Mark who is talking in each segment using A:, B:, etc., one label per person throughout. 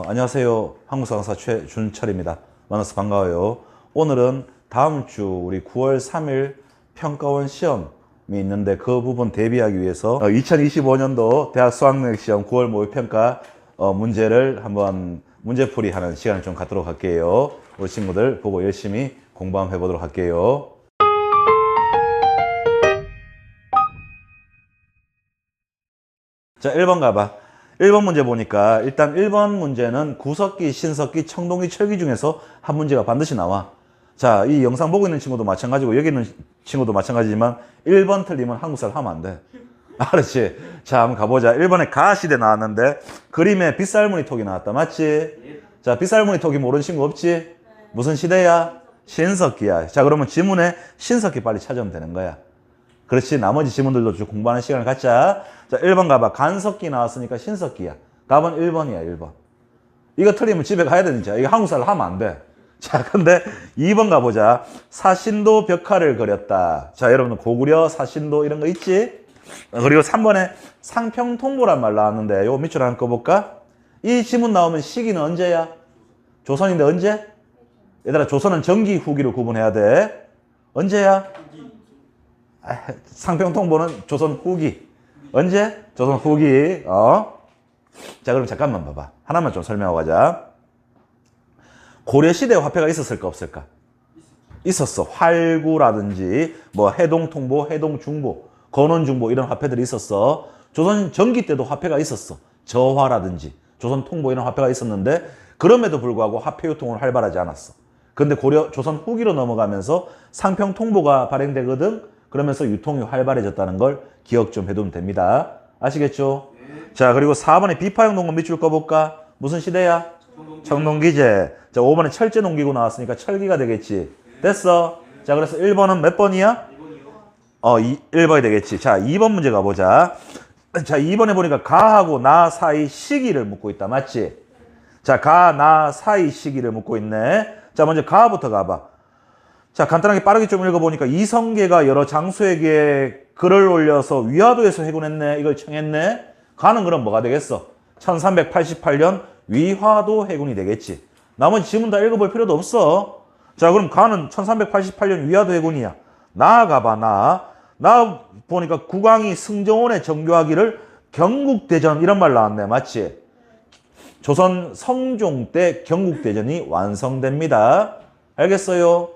A: 안녕하세요. 한국사 강사 최준철입니다. 만나서 반가워요. 오늘은 다음 주 우리 9월 3일 평가원 시험이 있는데 그 부분 대비하기 위해서 2025년도 대학 수학능력 시험 9월 모의평가 문제를 한번 문제풀이 하는 시간을 좀 갖도록 할게요. 우리 친구들 보고 열심히 공부 한번 해보도록 할게요. 자, 1번 가봐. 1번 문제 보니까 일단 1번 문제는 구석기, 신석기, 청동기, 철기 중에서 한 문제가 반드시 나와. 자, 이 영상 보고 있는 친구도 마찬가지고 여기 있는 친구도 마찬가지지만 1번 틀리면 한국사를 하면 안 돼. 알았지? 자, 한번 가보자. 1번에 가시대 나왔는데 그림에 빗살무늬 톡이 나왔다. 맞지? 자, 빗살무늬 톡이 모르는 친구 없지? 무슨 시대야? 신석기야. 자, 그러면 지문에 신석기 빨리 찾으면 되는 거야. 그렇지. 나머지 지문들도 좀 공부하는 시간을 갖자. 자, 1번 가봐. 간석기 나왔으니까 신석기야. 답은 1번이야, 1번. 이거 틀리면 집에 가야 되니까. 이거 한국사를 하면 안 돼. 자, 근데 2번 가보자. 사신도 벽화를 그렸다. 자, 여러분 고구려, 사신도 이런 거 있지? 그리고 3번에 상평통보란 말 나왔는데 요거 밑줄 한번 꺼볼까? 이 지문 나오면 시기는 언제야? 조선인데 언제? 얘들아, 조선은 전기, 후기로 구분해야 돼. 언제야? 상평통보는 조선 후기. 언제? 조선 후기. 자, 그럼 잠깐만 봐봐. 하나만 좀 설명하고 가자. 고려시대 화폐가 있었을까 없을까? 있었어. 활구라든지 뭐 해동통보, 해동중보, 건원중보 이런 화폐들이 있었어. 조선 전기 때도 화폐가 있었어. 저화라든지 조선통보 이런 화폐가 있었는데 그럼에도 불구하고 화폐 유통은 활발하지 않았어. 근데 조선 후기로 넘어가면서 상평통보가 발행되거든. 그러면서 유통이 활발해졌다는 걸 기억 좀 해두면 됩니다. 아시겠죠? 자, 그리고 4번에 비파형 농업 밑줄 꺼볼까? 무슨 시대야? 청동기제. 자, 5번에 철제 농기구 나왔으니까 철기가 되겠지. 됐어? 자, 그래서 1번은 몇 번이야? 1번이 되겠지. 자, 2번 문제 가보자. 자, 2번에 보니까 가하고 나 사이 시기를 묻고 있다. 맞지? 자, 가, 나 사이 시기를 묻고 있네. 자, 먼저 가부터 가봐. 자, 간단하게 빠르게 좀 읽어보니까 이성계가 여러 장수에게 글을 올려서 위화도에서 해군했네. 이걸 청했네. 가는 그럼 뭐가 되겠어? 1388년 위화도 해군이 되겠지. 나머지 지문 다 읽어볼 필요도 없어. 자, 그럼 가는 1388년 위화도 해군이야. 나가봐, 나 보니까 국왕이 승정원에 정교하기를 경국대전 이런 말 나왔네. 맞지? 조선 성종 때 경국대전이 완성됩니다. 알겠어요?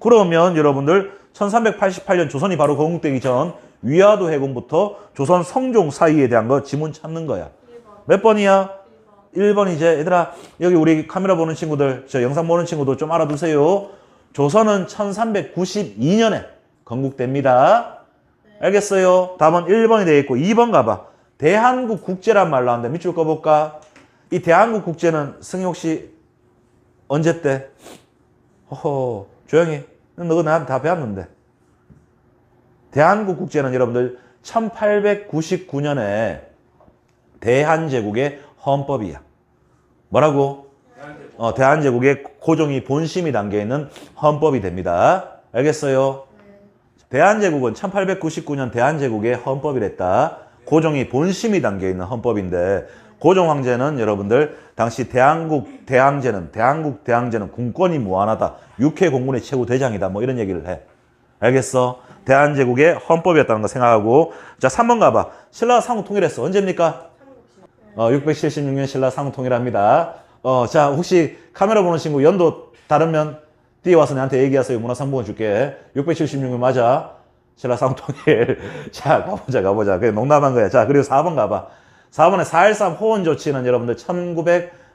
A: 그러면 여러분들 1388년 조선이 바로 건국되기 전 위화도 해군부터 조선 성종 사이에 대한 거 지문 찾는 거야. 1번. 몇 번이야? 1번 이제 얘들아 여기 우리 카메라 보는 친구들 저 영상 보는 친구들 좀 알아두세요. 조선은 1392년에 건국됩니다. 알겠어요? 답은 1번이 되겠고 2번 가봐. 대한국 국제란 말 나왔는데 밑줄 꺼볼까? 이 대한국 국제는 승희 혹시 언제 때? 호호 조용히. 너가 나한테 다 배웠는데. 대한국 국제는 여러분들 1899년에 대한제국의 헌법이야. 뭐라고? 대한제국의 고종이 본심이 담겨있는 헌법이 됩니다. 알겠어요? 대한제국은 1899년 대한제국의 헌법이랬다. 고종이 본심이 담겨있는 헌법인데 고종 황제는 여러분들 당시 대한국 대항제는 군권이 무한하다. 육해 공군의 최고 대장이다. 뭐 이런 얘기를 해. 알겠어? 대한제국의 헌법이었다는 거 생각하고. 자, 3번 가봐. 신라가 삼국 통일했어. 언제입니까? 676년 신라 삼국 통일합니다. 자, 혹시 카메라 보는 친구 연도 다르면 뒤에 와서 나한테 얘기하세요. 문화상품권 줄게. 676년 맞아. 신라 삼국 통일. 자, 가보자. 그게 농담한 거야. 자, 그리고 4번 가봐. 4번에 4.13 호원 조치는 여러분들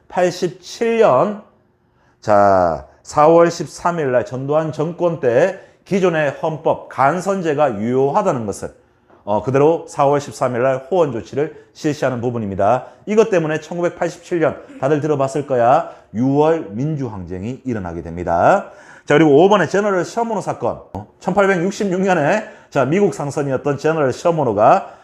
A: 1987년 자 4월 13일 날 전두환 정권 때 기존의 헌법 간선제가 유효하다는 것을 그대로 4월 13일 날 호원 조치를 실시하는 부분입니다. 이것 때문에 1987년 다들 들어봤을 거야. 6월 민주항쟁이 일어나게 됩니다. 자, 그리고 5번에 제너럴 셔머노 사건. 1866년에 자 미국 상선이었던 제너럴 셔머노가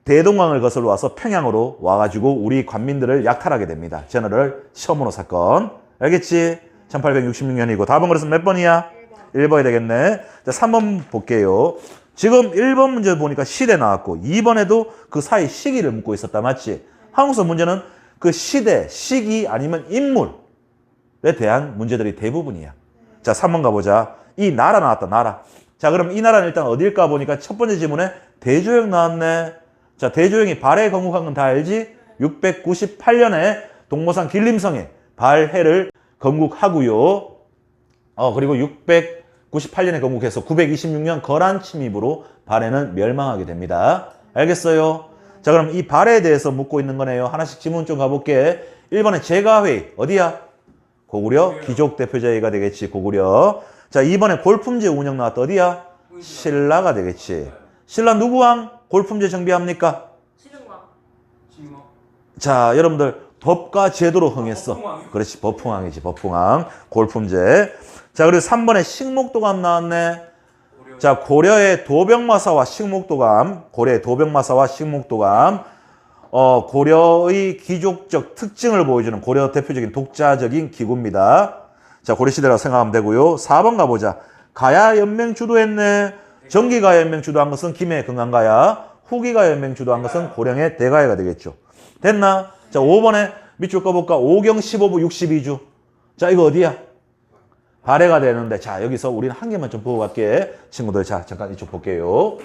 A: 대동강을 거슬러 와서 평양으로 와가지고 우리 관민들을 약탈하게 됩니다. 제너럴 셔머노 사건. 알겠지? 1866년이고 답은 그래서 몇 번이야? 1번이 되겠네. 자, 3번 볼게요. 지금 1번 문제 보니까 시대 나왔고 2번에도 그 사이 시기를 묻고 있었다. 맞지? 한국사 문제는 그 시대, 시기 아니면 인물에 대한 문제들이 대부분이야. 자, 3번 가보자. 이 나라 나왔다, 나라. 자, 그럼 이 나라는 일단 어딜까 보니까 첫 번째 지문에 대조영 나왔네. 자, 대조영이 발해 건국한 건 다 알지? 698년에 동모산 길림성에 발해를 건국하고요. 그리고 698년에 건국해서 926년 거란 침입으로 발해는 멸망하게 됩니다. 알겠어요? 자, 그럼 이 발해에 대해서 묻고 있는 거네요. 하나씩 지문 좀 가볼게. 1번에 제가회의. 어디야? 고구려 귀족 대표제의가 되겠지. 고구려. 자, 2번에 골품제 운영 나왔다. 어디야? 신라가 되겠지. 신라 누구 왕? 골품제 정비합니까?
B: 신흥왕.
A: 자, 여러분들 법과 제도로 흥했어. 그렇지, 법흥왕이지. 법흥왕. 골품제. 자, 그리고 3번에 식목도감 나왔네. 자, 고려의 도병마사와 식목도감. 고려의 도병마사와 식목도감. 고려의 귀족적 특징을 보여주는 고려 대표적인 독자적인 기구입니다. 자, 고려시대라고 생각하면 되고요. 4번 가보자. 가야연맹 주도했네. 정기가야연맹 주도한 것은 김해 금강가야. 후기가야연맹 주도한 것은 고령의 대가야가 되겠죠. 됐나? 자, 5번에 밑줄 꺼볼까? 5경 15부 62주. 자, 이거 어디야? 발해가 되는데, 자, 여기서 우리는 한 개만 좀 보고 갈게. 친구들, 자, 잠깐 이쪽 볼게요.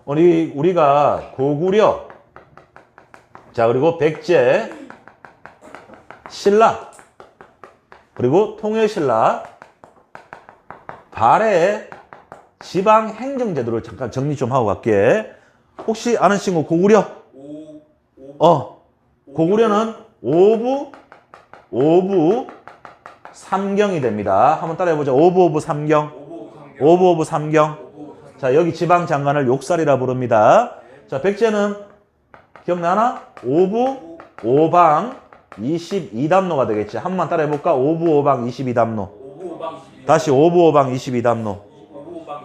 A: 우리가 고구려, 자, 그리고 백제, 신라, 그리고 통일신라, 발해, 지방행정제도를 잠깐 정리 좀 하고 갈게. 혹시 아는 친구 고구려? 고구려는 5부 3경이 됩니다. 한번 따라해보자. 5부 3경. 5부 3경. 자, 여기 지방장관을 욕살이라 부릅니다. 자, 백제는 기억나나? 5부 5방 22담로가 되겠지. 한 번만 따라해볼까? 5부 5방 22담로. 다시 5부 5방 22담로.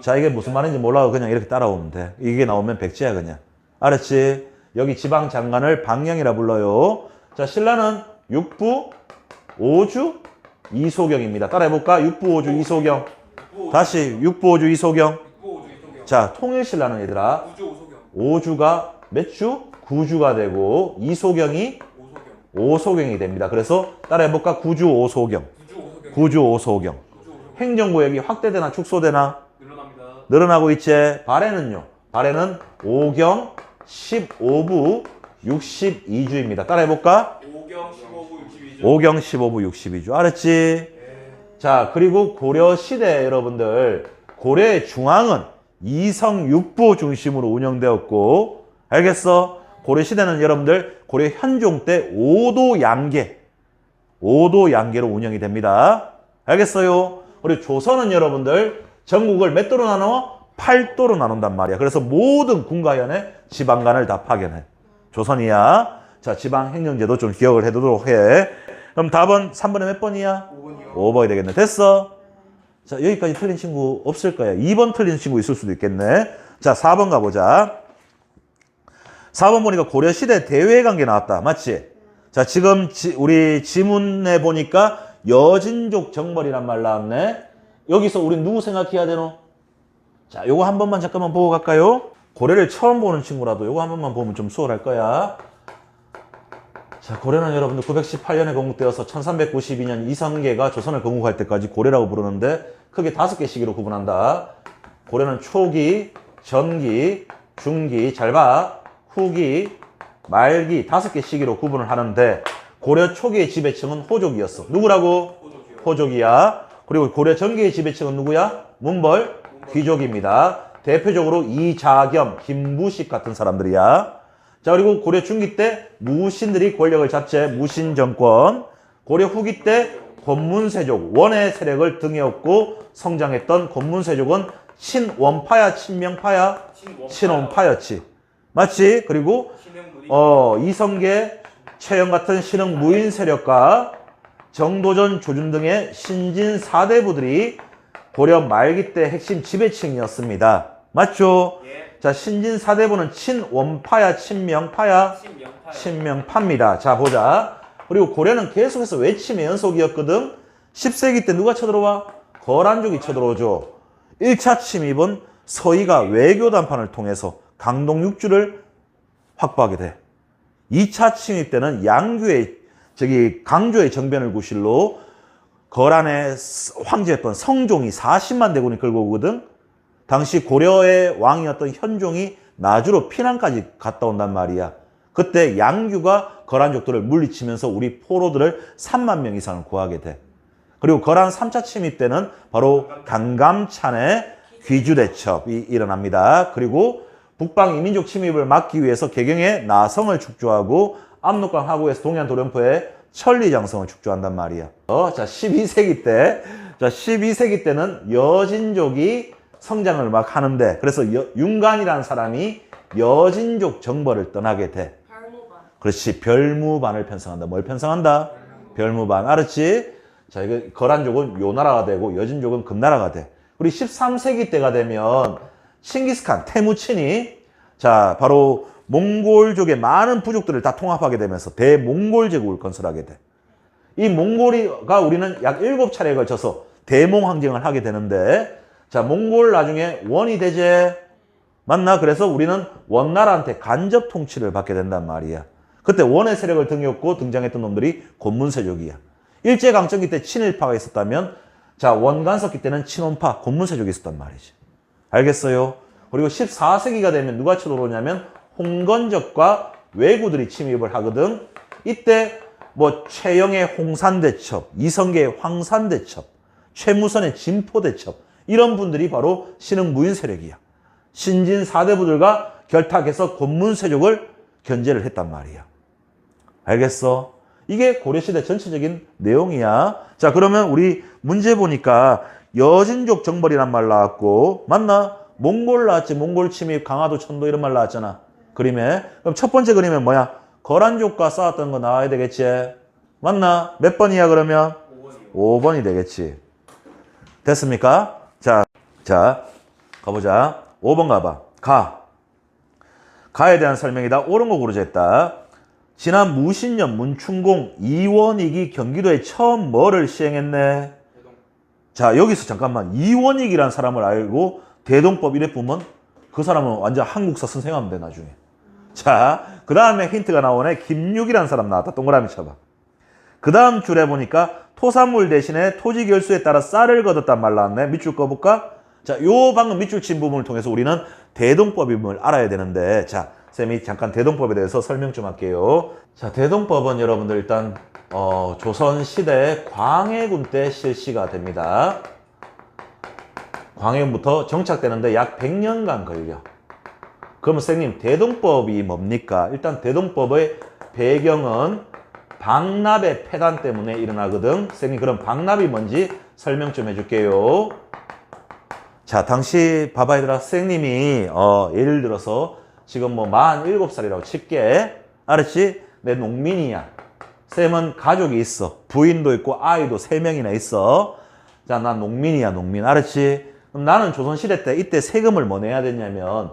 A: 자, 이게 무슨 말인지 몰라도 그냥 이렇게 따라오면 돼. 이게 나오면 백제야 그냥. 알았지? 여기 지방장관을 방영이라 불러요. 자, 신라는 6부 5주 이소경입니다. 따라해볼까? 6부 5주 이소경. 다시 6부 5주 이소경. 자, 통일신라는 얘들아 5주가 몇 주? 9주가 되고 이소경이 5소경이 됩니다. 그래서 따라해볼까? 9주 5소경. 9주 5소경. 행정구역이 확대되나 축소되나? 늘어나고 있지. 발해는요. 발해는 5경 15부 62주입니다. 따라해볼까? 5경 15부 62주. 알았지? 자, 그리고 고려시대 여러분들, 고려의 중앙은 이성육부 중심으로 운영되었고, 알겠어? 고려시대는 여러분들, 고려 현종 때 5도 양계로 운영이 됩니다. 알겠어요? 그리고 조선은 여러분들, 전국을 몇 도로 나눠? 8도로 나눈단 말이야. 그래서 모든 군가현에 지방관을 다 파견해. 조선이야. 자, 지방행정제도 좀 기억을 해두도록 해. 그럼 답은 3번에 몇 번이야? 5번이 되겠네. 됐어? 자, 여기까지 틀린 친구 없을 거야. 2번 틀린 친구 있을 수도 있겠네. 자, 4번 가보자. 4번 보니까 고려시대 대외관계 나왔다. 맞지? 자, 지금 우리 지문에 보니까 여진족 정벌이란 말 나왔네. 여기서 우린 누구 생각해야 되노? 자, 요거 한 번만 잠깐만 보고 갈까요? 고려를 처음 보는 친구라도 요거 한 번만 보면 좀 수월할 거야. 자, 고려는 여러분들 918년에 건국되어서 1392년 이성계가 조선을 건국할 때까지 고려라고 부르는데 크게 5개 시기로 구분한다. 고려는 초기, 전기, 중기, 잘 봐. 후기, 말기 5개 시기로 구분을 하는데 고려 초기의 지배층은 호족이었어. 누구라고? 호족이야. 그리고 고려 전기의 지배층은 누구야? 문벌, 귀족입니다. 대표적으로 이자겸, 김부식 같은 사람들이야. 자, 그리고 고려 중기 때 무신들이 권력을 잡채 무신 정권. 고려 후기 때 권문세족, 원의 세력을 등에 업고 성장했던 권문세족은 친원파야, 친명파야? 친원파였지. 맞지? 그리고 이성계, 최영 같은 신흥 무인 세력과 정도전, 조준 등의 신진 사대부들이 고려 말기 때 핵심 지배층이었습니다. 맞죠?
B: 예.
A: 자, 신진 사대부는 친원파야, 친명파야? 친명파입니다. 자, 보자. 그리고 고려는 계속해서 외침의 연속이었거든. 10세기 때 누가 쳐들어와? 거란족이 쳐들어오죠. 1차 침입은 서희가 외교 담판을 통해서 강동 6주를 확보하게 돼. 2차 침입 때는 양규의 저기 강조의 정변을 구실로 거란의 황제였던 성종이 40만 대군이 끌고 오거든. 당시 고려의 왕이었던 현종이 나주로 피난까지 갔다 온단 말이야. 그때 양규가 거란족들을 물리치면서 우리 포로들을 3만 명 이상을 구하게 돼. 그리고 거란 3차 침입 때는 바로 강감찬의 귀주대첩이 일어납니다. 그리고 북방 이민족 침입을 막기 위해서 개경의 나성을 축조하고 압록강 하구에서 동해안 도련포에 천리장성을 축조한단 말이야. 자, 12세기 때, 자, 12세기 때는 여진족이 성장을 막 하는데, 그래서 윤간이라는 사람이 여진족 정벌을 떠나게 돼.
B: 별무반.
A: 그렇지. 별무반을 편성한다. 뭘 편성한다? 별무반. 알았지? 자, 이거 거란족은 요 나라가 되고 여진족은 금나라가 돼. 우리 13세기 때가 되면 칭기스칸, 태무친이 자, 바로 몽골족의 많은 부족들을 다 통합하게 되면서 대몽골 제국을 건설하게 돼. 이 몽골이가 우리는 약 7차례에 걸쳐서 대몽 항쟁을 하게 되는데, 자, 몽골 나중에 원이 되제. 맞나? 그래서 우리는 원나라한테 간접 통치를 받게 된단 말이야. 그때 원의 세력을 등용했고 등장했던 놈들이 곤문세족이야. 일제강점기 때 친일파가 있었다면, 자, 원간섭기 때는 친원파, 곤문세족이 있었단 말이지. 알겠어요? 그리고 14세기가 되면 누가 쳐들어오냐면 홍건적과 왜구들이 침입을 하거든. 이때 뭐 최영의 홍산대첩, 이성계의 황산대첩, 최무선의 진포대첩, 이런 분들이 바로 신흥무인 세력이야. 신진 4대부들과 결탁해서 곤문세족을 견제를 했단 말이야. 알겠어? 이게 고려시대 전체적인 내용이야. 자, 그러면 우리 문제 보니까 여진족 정벌이란 말 나왔고, 맞나? 몽골 나왔지. 몽골 침입, 강화도, 천도 이런 말 나왔잖아. 그림에. 그럼 첫 번째 그림은 뭐야? 거란족과 싸웠던 거 나와야 되겠지. 맞나? 몇 번이야 그러면? 5번이 되겠지. 됐습니까? 자, 가보자. 5번 가봐. 가에 대한 설명이다. 옳은 거 고르겠다. 지난 무신년 문충공 이원익이 경기도에 처음 뭐를 시행했네? 자, 여기서 잠깐만. 이원익이라는 사람을 알고 대동법 이래 보면 그 사람은 완전 한국사 선생하면 돼, 나중에. 자, 그 다음에 힌트가 나오네. 김육이라는 사람 나왔다. 동그라미 쳐봐. 그 다음 줄에 보니까 토산물 대신에 토지 결수에 따라 쌀을 거뒀단 말 나왔네. 밑줄 꺼볼까? 자, 요 방금 밑줄 친 부분을 통해서 우리는 대동법임을 알아야 되는데, 자, 쌤이 잠깐 대동법에 대해서 설명 좀 할게요. 자, 대동법은 여러분들 일단 조선시대 광해군 때 실시가 됩니다. 광해군부터 정착되는데 약 100년간 걸려. 그러면 선생님, 대동법이 뭡니까? 일단 대동법의 배경은 박납의 폐단 때문에 일어나거든. 선생님, 그럼 박납이 뭔지 설명 좀 해줄게요. 자, 당시 봐봐 얘들아. 선생님이 예를 들어서 지금 뭐 47살이라고 칠게. 알았지? 내 농민이야. 쌤은 가족이 있어. 부인도 있고 아이도 3명이나 있어. 자, 난 농민이야, 농민. 알았지? 그럼 나는 조선시대 때 이때 세금을 뭐 내야 되냐면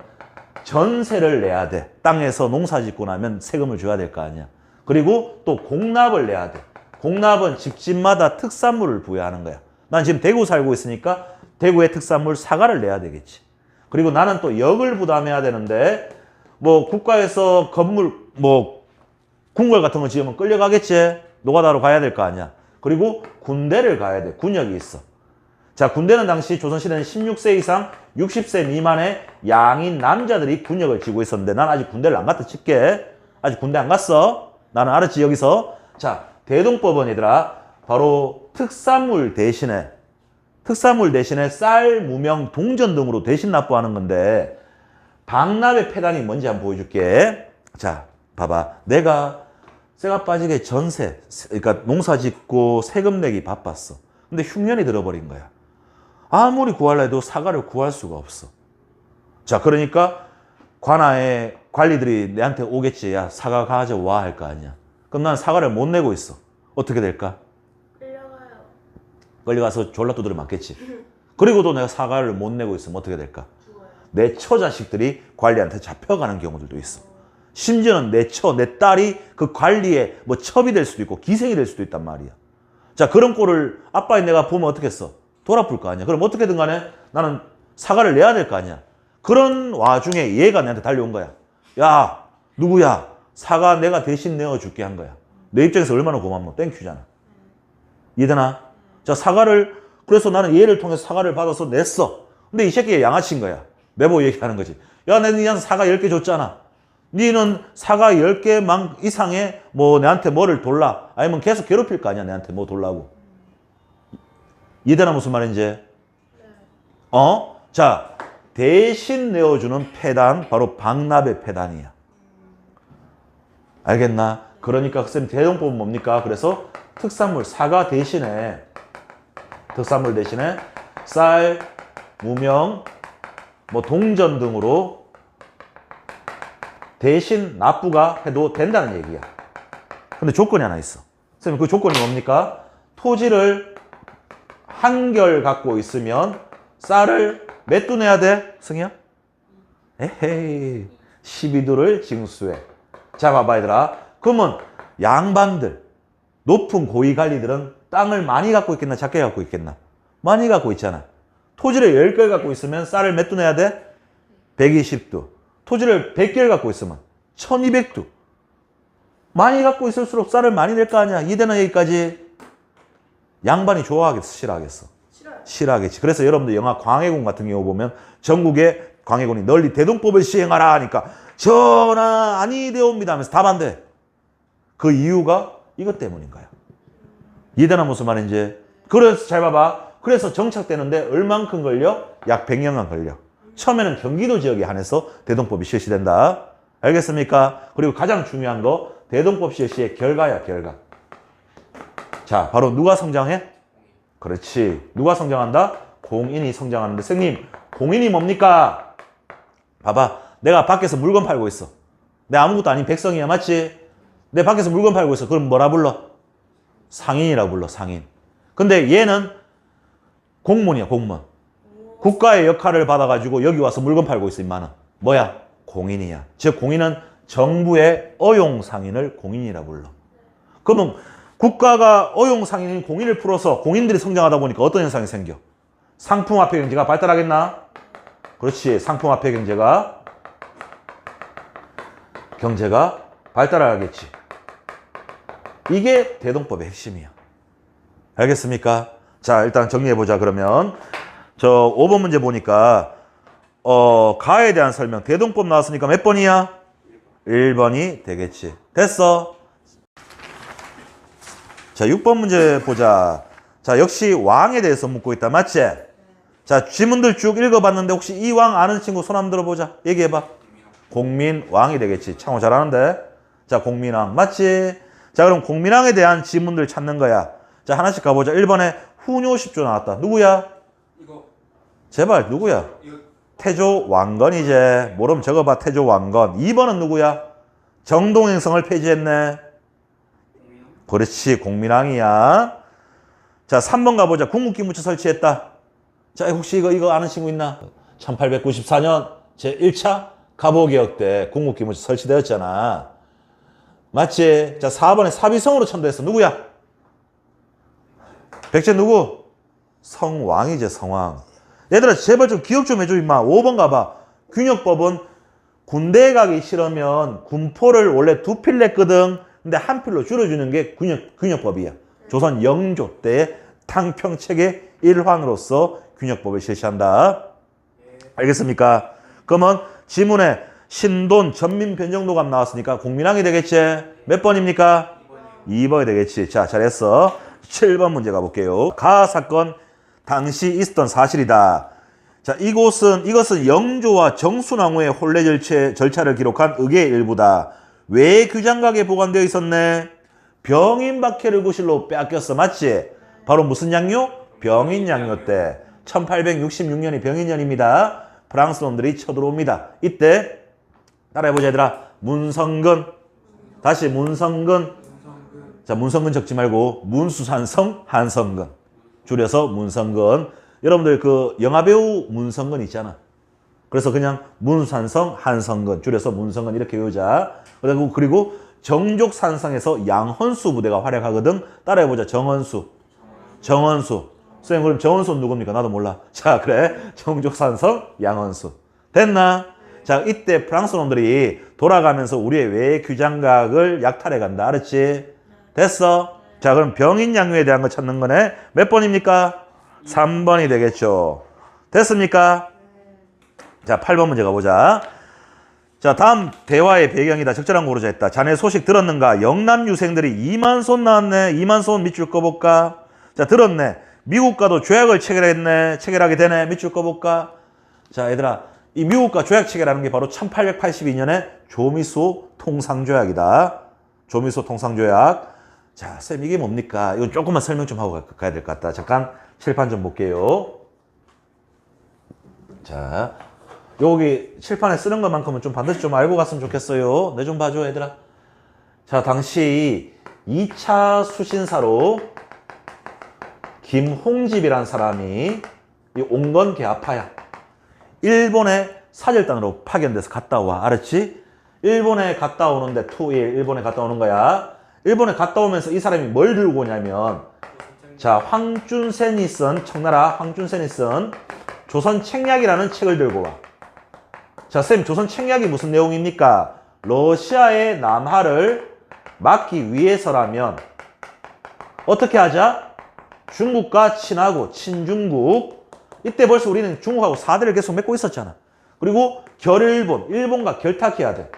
A: 전세를 내야 돼. 땅에서 농사 짓고 나면 세금을 줘야 될 거 아니야. 그리고 또 공납을 내야 돼. 공납은 집집마다 특산물을 부여하는 거야. 난 지금 대구 살고 있으니까 대구의 특산물 사과를 내야 되겠지. 그리고 나는 또 역을 부담해야 되는데 뭐 국가에서 건물 뭐 궁궐 같은 거 지으면 끌려가겠지. 노가다로 가야 될 거 아니야. 그리고 군대를 가야 돼. 군역이 있어. 자, 군대는 당시 조선시대는 16세 이상 60세 미만의 양인 남자들이 군역을 지고 있었는데 난 아직 군대를 안 갔다 칠게. 아직 군대 안 갔어. 나는 알았지 여기서. 자, 대동법은 얘들아 바로 특산물 대신에 쌀, 무명, 동전 등으로 대신 납부하는 건데 박납의 폐단이 뭔지 한번 보여줄게. 자, 봐봐. 내가 쇠가 빠지게 전세, 그러니까 농사 짓고 세금 내기 바빴어. 근데 흉년이 들어버린 거야. 아무리 구하려 해도 사과를 구할 수가 없어. 자, 그러니까 관아의 관리들이 내한테 오겠지. 야, 사과 가져와 할 거 아니야. 그럼 난 사과를 못 내고 있어. 어떻게 될까?
B: 끌려가요.
A: 끌려가서 졸라 두드려 맞겠지. 그리고도 내가 사과를 못 내고 있으면 어떻게 될까?
B: 죽어요.
A: 내 처자식들이 관리한테 잡혀가는 경우들도 있어. 심지어는 내 딸이 그 관리에 뭐 첩이 될 수도 있고 기생이 될 수도 있단 말이야. 자, 그런 꼴을 아빠인 내가 보면 어떻겠어? 돌아풀 거 아니야. 그럼 어떻게든 간에 나는 사과를 내야 될 거 아니야. 그런 와중에 얘가 내한테 달려온 거야. 야, 누구야? 사과 내가 대신 내어줄게 한 거야. 내 입장에서 얼마나 고맙노? 땡큐잖아. 이해되나? 자, 사과를, 그래서 나는 얘를 통해서 사과를 받아서 냈어. 근데 이 새끼가 양아치인 거야. 매보 얘기하는 거지. 야, 내가 니한테 사과 10개 줬잖아. 니는 사과 10개 이상의 뭐 내한테 뭐를 돌라. 아니면 계속 괴롭힐 거 아니야. 내한테 뭐 돌라고. 이해되나 무슨 말인지? 자, 대신 내어주는 폐단, 바로 방납의 폐단이야. 알겠나? 그러니까 선생님 대동법은 뭡니까? 그래서 특산물, 사과 대신에 특산물 대신에 쌀, 무명, 뭐 동전 등으로 대신 납부가 해도 된다는 얘기야. 근데 조건이 하나 있어. 선생님 그 조건이 뭡니까? 토지를 한결 갖고 있으면 쌀을 몇 두 내야 돼? 승희야? 에헤이 12두를 징수해. 자 봐봐 얘들아. 그러면 양반들 높은 고위 관리들은 땅을 많이 갖고 있겠나 작게 갖고 있겠나? 많이 갖고 있잖아. 토지를 10개를 갖고 있으면 쌀을 몇 두 내야 돼? 120두. 토지를 100개를 갖고 있으면 1200두. 많이 갖고 있을수록 쌀을 많이 낼 거 아니야. 이대는 여기까지. 양반이 좋아하겠어? 싫어하겠어? 싫어하겠지. 그래서 여러분들 영화 광해군 같은 경우 보면 전국에 광해군이 널리 대동법을 시행하라 하니까 전하 아니되옵니다 하면서 다 반대. 그 이유가 이것 때문인 거야. 이해되나 무슨 말인지? 그래서 잘 봐봐. 그래서 정착되는데 얼만큼 걸려? 약 100년간 걸려. 처음에는 경기도 지역에 한해서 대동법이 실시된다. 알겠습니까? 그리고 가장 중요한 거 대동법 실시의 결과야, 결과. 자, 바로 누가 성장해? 그렇지. 누가 성장한다? 공인이 성장하는데 선생님, 공인이 뭡니까? 봐봐. 내가 밖에서 물건 팔고 있어. 내 아무것도 아닌 백성이야, 맞지? 내 밖에서 물건 팔고 있어. 그럼 뭐라 불러? 상인이라고 불러, 상인. 근데 얘는 공무원이야, 공무원. 국가의 역할을 받아가지고 여기 와서 물건 팔고 있어, 임마는. 뭐야? 공인이야. 즉, 공인은 정부의 어용상인을 공인이라고 불러. 그러면 국가가 어용상인인 공인을 풀어서 공인들이 성장하다 보니까 어떤 현상이 생겨? 상품화폐 경제가 발달하겠나? 그렇지. 상품화폐 경제가 발달하겠지. 이게 대동법의 핵심이야. 알겠습니까? 자, 일단 정리해보자. 그러면 저 5번 문제 보니까 가에 대한 설명. 대동법 나왔으니까 몇 번이야? 1번이 되겠지. 됐어. 자, 6번 문제 보자. 자, 역시 왕에 대해서 묻고 있다. 맞지? 자, 지문들 쭉 읽어봤는데 혹시 이 왕 아는 친구 손 한번 들어보자. 얘기해봐. 공민왕이 되겠지. 창호 잘하는데. 자, 공민왕. 맞지? 자, 그럼 공민왕에 대한 지문들 찾는 거야. 자, 하나씩 가보자. 1번에 후뇨 10조 나왔다. 누구야?
B: 이거
A: 제발 누구야?
B: 이거
A: 태조 왕건이제. 모르면 적어봐. 태조 왕건. 2번은 누구야? 정동행성을 폐지했네. 그렇지. 공민왕이야. 자, 3번 가보자. 궁극기무처 설치했다. 자, 혹시 이거 아는 친구 있나? 1894년 제1차 갑오개혁 때 궁극기무처 설치되었잖아. 맞지? 자, 4번에 사비성으로 첨부했어. 누구야? 백제 누구? 성왕이제, 성왕. 얘들아, 제발 좀 기억 좀 해줘, 임마. 5번 가봐. 균역법은 군대에 가기 싫으면 군포를 원래 2필 냈거든. 근데 한 필로 줄여주는 게 균역법이야. 조선 영조 때 탕평책의 일환으로서 균역법을 실시한다. 알겠습니까? 그러면 지문에 신돈, 전민변정도감 나왔으니까 공민왕이 되겠지? 몇 번입니까? 2번이 되겠지. 자, 잘했어. 7번 문제 가볼게요. 가 사건 당시 있었던 사실이다. 자, 이것은 영조와 정순왕후의 혼례 절차를 기록한 의계의 일부다. 왜 규장각에 보관되어 있었네? 병인박해를 구실로 빼앗겼어. 맞지? 바로 무슨 양요? 병인양요 때. 1866년이 병인년입니다. 프랑스 놈들이 쳐들어옵니다. 이때 따라해보자 얘들아. 문성근. 다시 문성근. 자, 문성근 적지 말고 문수산성 한성근. 줄여서 문성근. 여러분들 그 영화배우 문성근 있잖아. 그래서 그냥 문수산성 한성근. 줄여서 문성근 이렇게 외우자. 그리고 정족산성에서 양헌수 부대가 활약하거든. 따라해보자. 정헌수. 선생님 그럼 정헌수는 누굽니까? 나도 몰라. 자, 그래. 정족산성 양헌수. 됐나? 자, 이때 프랑스 놈들이 돌아가면서 우리의 외 규장각을 약탈해 간다. 알았지? 됐어? 자, 그럼 병인 양요에 대한 거 찾는 거네. 몇 번입니까? 3번이 되겠죠. 됐습니까? 자, 8번 문제 가보자. 자, 다음 대화의 배경이다. 적절한 거 고르자 했다. 자네 소식 들었는가? 영남 유생들이 2만 손 나왔네. 2만 손 밑줄 꺼볼까? 자, 들었네. 미국과도 조약을 체결했네. 체결하게 되네. 밑줄 꺼볼까? 자, 얘들아, 이 미국과 조약 체결하는 게 바로 1882년에 조미수 통상조약이다. 조미수 통상조약. 자, 쌤 이게 뭡니까? 이건 조금만 설명 좀 하고 가야 될 것 같다. 잠깐 칠판 좀 볼게요. 자, 여기 칠판에 쓰는 것만큼은 좀 반드시 좀 알고 갔으면 좋겠어요. 내 좀 봐줘, 얘들아. 자, 당시 2차 수신사로 김홍집이라는 사람이 이 온건 개아파야. 일본에 사절단으로 파견돼서 갔다 와. 알았지? 일본에 갔다 오는데 투일 일본에 갔다 오는 거야. 일본에 갔다 오면서 이 사람이 뭘 들고 오냐면 자, 황준센이 쓴 청나라 황준센이 쓴 조선책략이라는 책을 들고 와. 자, 쌤 조선 책략이 무슨 내용입니까? 러시아의 남하를 막기 위해서라면 어떻게 하자? 중국과 친하고 친중국. 이때 벌써 우리는 중국하고 사대를 계속 맺고 있었잖아. 그리고 결일본, 일본과 결탁해야 돼.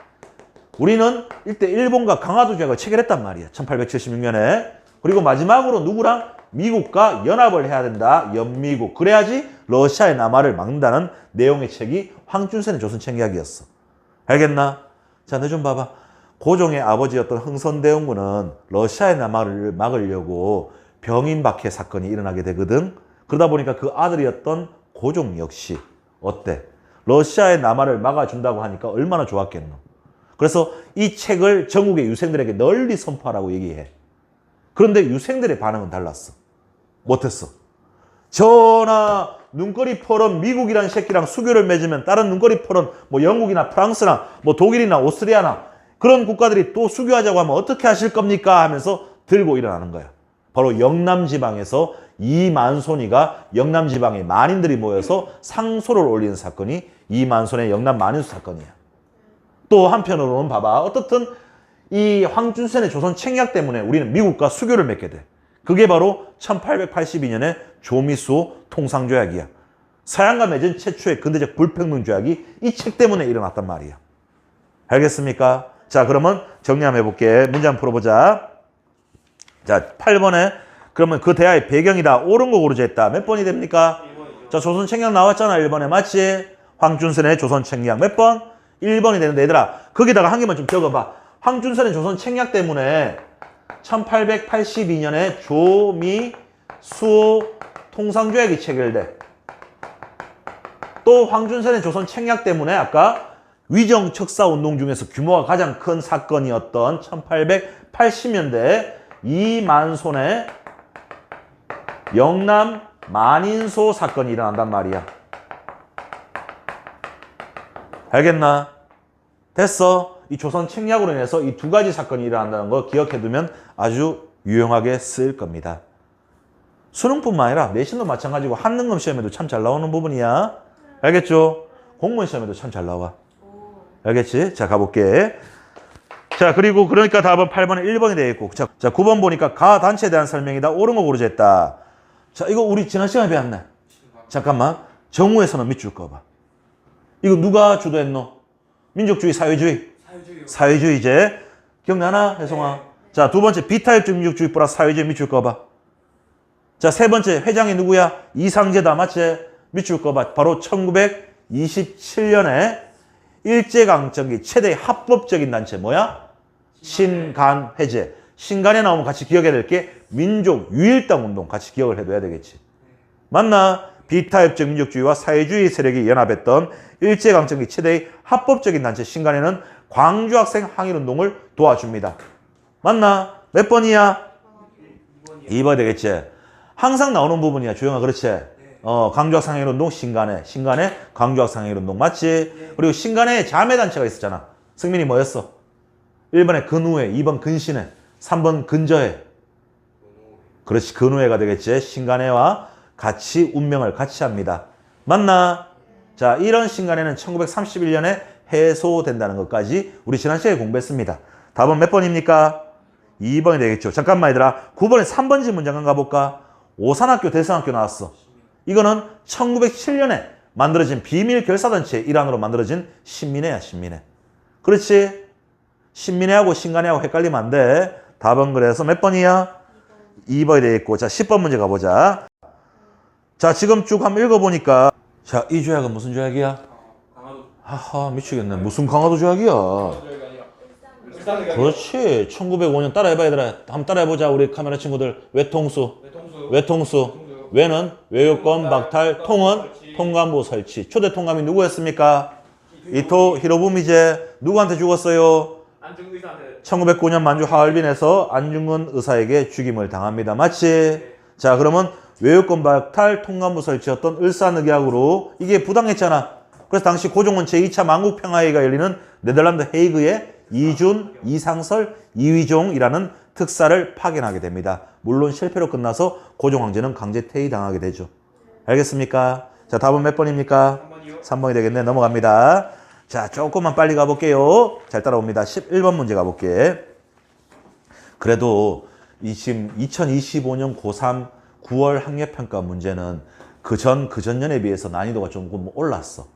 A: 우리는 이때 일본과 강화도 조약을 체결했단 말이야. 1876년에. 그리고 마지막으로 누구랑? 미국과 연합을 해야 된다. 연미국. 그래야지 러시아의 남하를 막는다는 내용의 책이 황준센의 조선책략이었어. 알겠나? 자, 너 좀 봐봐. 고종의 아버지였던 흥선대원군은 러시아의 남하를 막으려고 병인박해 사건이 일어나게 되거든. 그러다 보니까 그 아들이었던 고종 역시 어때? 러시아의 남하를 막아준다고 하니까 얼마나 좋았겠노. 그래서 이 책을 전국의 유생들에게 널리 선포하라고 얘기해. 그런데 유생들의 반응은 달랐어. 못했어. 전하, 눈거리 펄은 미국이란 새끼랑 수교를 맺으면 다른 눈거리 펄은 뭐 영국이나 프랑스나 뭐 독일이나 오스트리아나 그런 국가들이 또 수교하자고 하면 어떻게 하실 겁니까? 하면서 들고 일어나는 거야. 바로 영남지방에서 이만손이가 영남지방의 만인들이 모여서 상소를 올리는 사건이 이만손의 영남 만인수 사건이야. 또 한편으로는 봐봐. 어떻든 이 황준센의 조선 책략 때문에 우리는 미국과 수교를 맺게 돼. 그게 바로 1882년에 조미수 통상조약이야. 서양과 맺은 최초의 근대적 불평등 조약이 이 책 때문에 일어났단 말이야. 알겠습니까? 자, 그러면 정리 한번 해볼게. 문제 한번 풀어보자. 자, 8번에 그러면 그 대화의 배경이다. 옳은 거 고르자 했다. 몇 번이 됩니까? 1번이죠. 자, 조선 책략 나왔잖아. 1번에. 맞지? 황준선의 조선 책략 몇 번? 1번이 되는데 얘들아 거기다가 한 개만 좀 적어봐. 황준선의 조선 책략 때문에 1882년에 조미수 통상조약이 체결돼. 또 황준선의 조선 책략 때문에 아까 위정척사운동 중에서 규모가 가장 큰 사건이었던 1880년대 이만손의 영남 만인소 사건이 일어난단 말이야. 알겠나? 됐어. 이 조선 책략으로 인해서 이 두 가지 사건이 일어난다는 거 기억해두면 아주 유용하게 쓰일 겁니다. 수능뿐만 아니라 내신도 마찬가지고 한능검 시험에도 참 잘 나오는 부분이야. 알겠죠? 공무원 시험에도 참 잘 나와. 알겠지? 자, 가볼게. 자, 그리고 그러니까 답은 8번에 1번이 되겠고. 자, 9번 보니까 가 단체에 대한 설명이다. 옳은 거 고르자 했다. 자, 이거 우리 지난 시간에 배웠네. 잠깐만. 정우에서는 밑줄 꺼봐. 이거 누가 주도했노? 민족주의, 사회주의? 사회주의제. 기억나나, 혜성아? 네. 자, 두 번째 비타협적 민족주의 플러스 사회주의 밑줄 꺼봐. 자, 세 번째 회장이 누구야? 이상제다. 맞지? 밑줄 꺼봐. 바로 1927년에 일제강점기 최대의 합법적인 단체 뭐야? 신간회제. 신간에 나오면 같이 기억해야 될 게 민족유일당 운동 같이 기억을 해둬야 되겠지. 맞나? 비타협적 민족주의와 사회주의 세력이 연합했던 일제강점기 최대의 합법적인 단체 신간에는 광주학생 항일운동을 도와줍니다. 맞나? 몇 번이야? 2번 되겠지. 항상 나오는 부분이야. 주영아, 그렇지? 광주학생 항일운동 신간에 광주학생 항일운동 맞지? 그리고 신간에 자매단체가 있었잖아. 승민이 뭐였어? 1번에 근우회, 2번 근신회, 3번 근저회. 그렇지, 근우회가 되겠지. 신간회와 같이 운명을 같이 합니다. 맞나? 자, 이런 신간회는 1931년에 해소된다는 것까지 우리 지난 시간에 공부했습니다. 답은 몇 번입니까? 2번이 되겠죠. 잠깐만 얘들아. 9번에 3번지 문제 한번 가볼까? 오산학교 대성학교 나왔어. 이거는 1907년에 만들어진 비밀 결사단체 일환으로 만들어진 신민회야, 신민회. 그렇지? 신민회하고 신간회하고 헷갈리면 안 돼. 답은 그래서 몇 번이야? 2번이 되겠고. 자, 10번 문제 가보자. 자, 지금 쭉 한번 읽어보니까. 자, 이 조약은 무슨 조약이야?
B: 강화도.
A: 하하, 미치겠네. 무슨 강화도 조약이야? 그렇지. 1905년 따라해봐, 얘들아. 한번 따라해보자, 우리 카메라 친구들. 외통수. 외통수. 외는 외유권 박탈, 통은 통감부 설치. 초대 통감이 누구였습니까? 이토 히로부미제. 누구한테 죽었어요?
B: 안중근 의사한테.
A: 1909년 만주 하얼빈에서 안중근 의사에게 죽임을 당합니다. 맞지? 자, 그러면 외유권 박탈, 통감부 설치였던 을사늑약으로 이게 부당했잖아. 그래서 당시 고종은 제2차 만국평화회의가 열리는 네덜란드 헤이그에 이준, 이상설, 이휘종이라는 특사를 파견하게 됩니다. 물론 실패로 끝나서 고종 황제는 강제 퇴위당하게 되죠. 알겠습니까? 자, 답은 몇 번입니까?
B: 3번이요.
A: 3번이 되겠네. 넘어갑니다. 자, 조금만 빨리 가볼게요. 잘 따라옵니다. 11번 문제 가볼게. 그래도 이 지금 2025년 고3 9월 학력평가 문제는 그전년에 비해서 난이도가 조금 올랐어.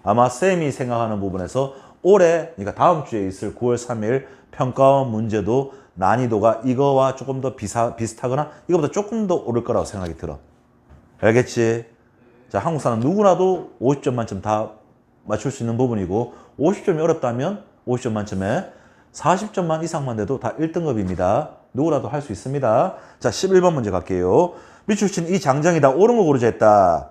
A: 아마 쌤이 생각하는 부분에서 올해, 그러니까 다음 주에 있을 9월 3일 평가원 문제도 난이도가 이거와 조금 더 비슷하거나 이거보다 조금 더 오를 거라고 생각이 들어. 알겠지? 자, 한국사는 누구나도 50점 만점 다 맞출 수 있는 부분이고 50점이 어렵다면 50점 만점에 40점만 이상만 돼도 다 1등급입니다. 누구라도 할 수 있습니다. 자, 11번 문제 갈게요. 밑줄친 이 장정이 다 옳은 거 고르자 했다.